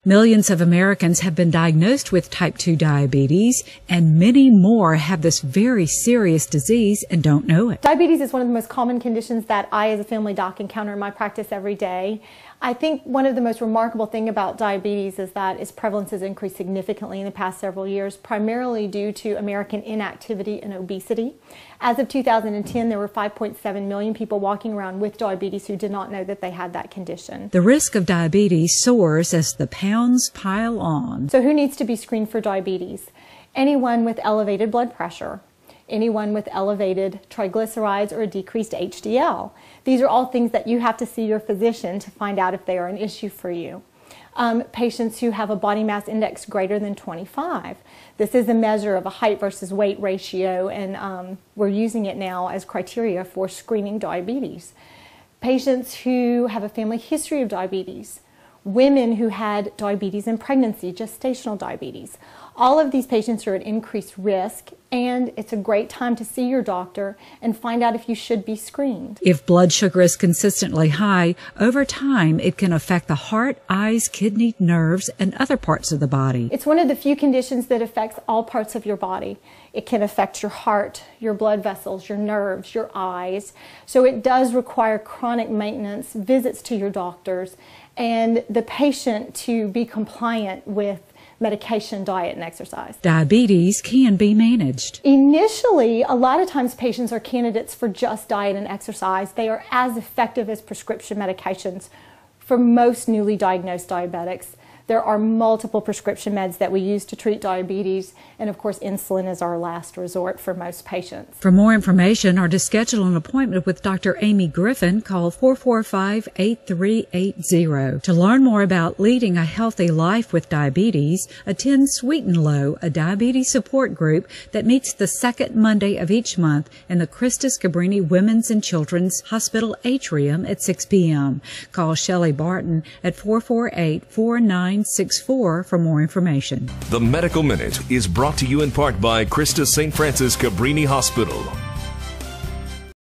Millions of Americans have been diagnosed with type 2 diabetes, and many more have this very serious disease and don't know it. Diabetes is one of the most common conditions that I as a family doc encounter in my practice every day. I think one of the most remarkable things about diabetes is that its prevalence has increased significantly in the past several years, primarily due to American inactivity and obesity. As of 2010, there were 5.7 million people walking around with diabetes who did not know that they had that condition. The risk of diabetes soars as the pounds pile on. So who needs to be screened for diabetes? Anyone with elevated blood pressure, anyone with elevated triglycerides or a decreased HDL. These are all things that you have to see your physician to find out if they are an issue for you. Patients who have a body mass index greater than 25. This is a measure of a height versus weight ratio, and we're using it now as criteria for screening diabetes. Patients who have a family history of diabetes. Women who had diabetes in pregnancy, gestational diabetes. All of these patients are at increased risk, and it's a great time to see your doctor and find out if you should be screened. If blood sugar is consistently high, over time it can affect the heart, eyes, kidney, nerves, and other parts of the body. It's one of the few conditions that affects all parts of your body. It can affect your heart, your blood vessels, your nerves, your eyes. So it does require chronic maintenance, visits to your doctors, and the patient to be compliant with medication, diet, and exercise. Diabetes can be managed. Initially, a lot of times patients are candidates for just diet and exercise. They are as effective as prescription medications for most newly diagnosed diabetics. There are multiple prescription meds that we use to treat diabetes, and of course insulin is our last resort for most patients. For more information or to schedule an appointment with Dr. Amy Griffin, call 445-8380. To learn more about leading a healthy life with diabetes, attend Sweet and Low, a diabetes support group that meets the second Monday of each month in the Christus Cabrini Women's and Children's Hospital Atrium at 6 p.m. Call Shelley Barton at 448-4964 for more information. The Medical Minute is brought to you in part by Christus St. Francis Cabrini Hospital.